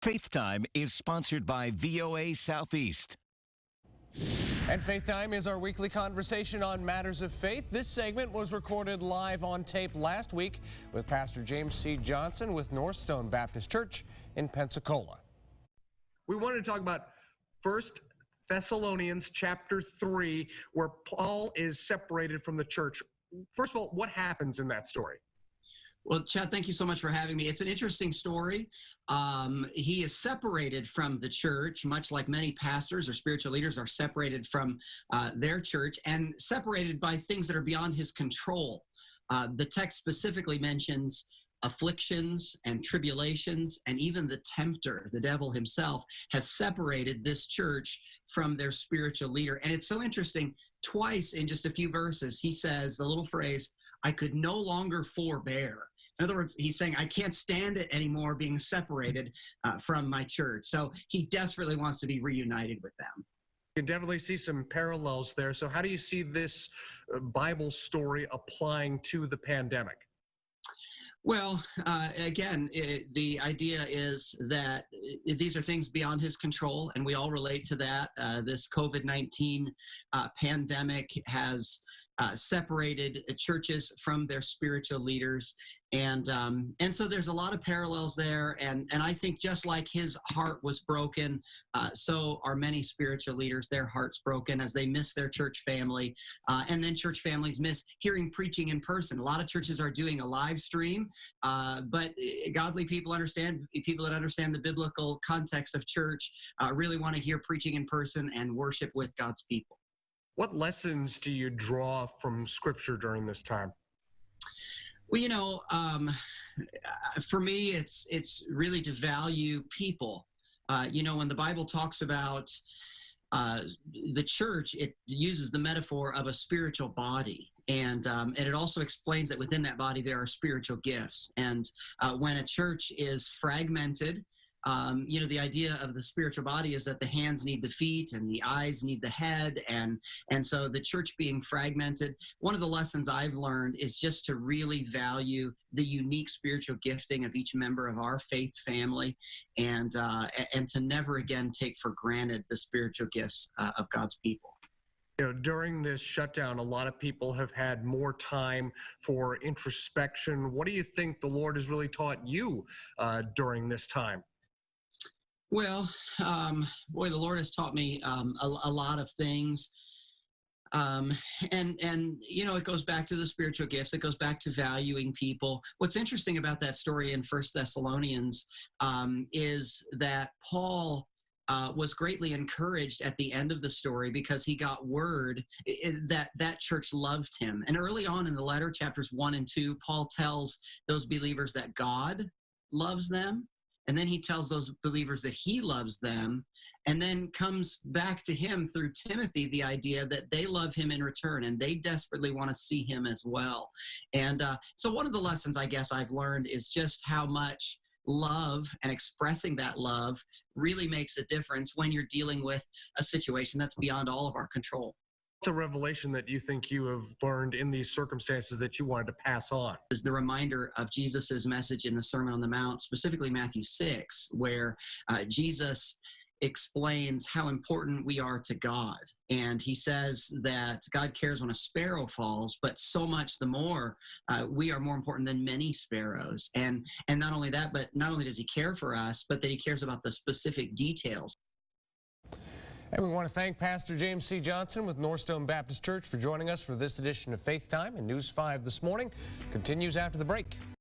Faith Time is sponsored by VOA Southeast. And Faith Time is our weekly conversation on matters of faith. This segment was recorded live on tape last week with Pastor James C. Johnson with NorthStone Baptist Church in Pensacola. We wanted to talk about 1 Thessalonians chapter 3, where Paul is separated from the church. First of all, what happens in that story? Well, Chad, thank you so much for having me. It's an interesting story. He is separated from the church, much like many pastors or spiritual leaders are separated from their church, and separated by things that are beyond his control. The text specifically mentions afflictions and tribulations, and even the tempter, the devil himself, has separated this church from their spiritual leader. And it's so interesting, twice in just a few verses, he says the little phrase, "I could no longer forbear." In other words, he's saying, I can't stand it anymore being separated from my church. So he desperately wants to be reunited with them. You can definitely see some parallels there. So how do you see this Bible story applying to the pandemic? Well, again, the idea is that these are things beyond his control, and we all relate to that. This COVID-19 pandemic has separated churches from their spiritual leaders. And so there's a lot of parallels there. And I think just like his heart was broken, so are many spiritual leaders, their hearts broken as they miss their church family. And then church families miss hearing preaching in person. A lot of churches are doing a live stream, but godly people that understand the biblical context of church really want to hear preaching in person and worship with God's people. What lessons do you draw from Scripture during this time? Well, for me, it's really to value people. When the Bible talks about the church, it uses the metaphor of a spiritual body. And it also explains that within that body, there are spiritual gifts. And when a church is fragmented, the idea of the spiritual body is that the hands need the feet and the eyes need the head. And so the church being fragmented, one of the lessons I've learned is just to really value the unique spiritual gifting of each member of our faith family, and to never again take for granted the spiritual gifts of God's people. During this shutdown, a lot of people have had more time for introspection. What do you think the Lord has really taught you during this time? Well, the Lord has taught me a lot of things. It goes back to the spiritual gifts. It goes back to valuing people. What's interesting about that story in 1 Thessalonians is that Paul was greatly encouraged at the end of the story because he got word that church loved him. And early on in the letter, chapters 1 and 2, Paul tells those believers that God loves them. And then he tells those believers that he loves them, and then comes back to him through Timothy, the idea that they love him in return, and they desperately want to see him as well. And so one of the lessons I guess I've learned is just how much love and expressing that love really makes a difference when you're dealing with a situation that's beyond all of our control. What's a revelation that you think you have learned in these circumstances that you wanted to pass on? Is the reminder of Jesus's message in the Sermon on the Mount, specifically Matthew 6, where Jesus explains how important we are to God. And he says that God cares when a sparrow falls, but so much the more, we are more important than many sparrows. And not only that, but not only does he care for us, but that he cares about the specific details. And we want to thank Pastor James C. Johnson with NorthStone Baptist Church for joining us for this edition of Faith Time. And News 5 this morning continues after the break.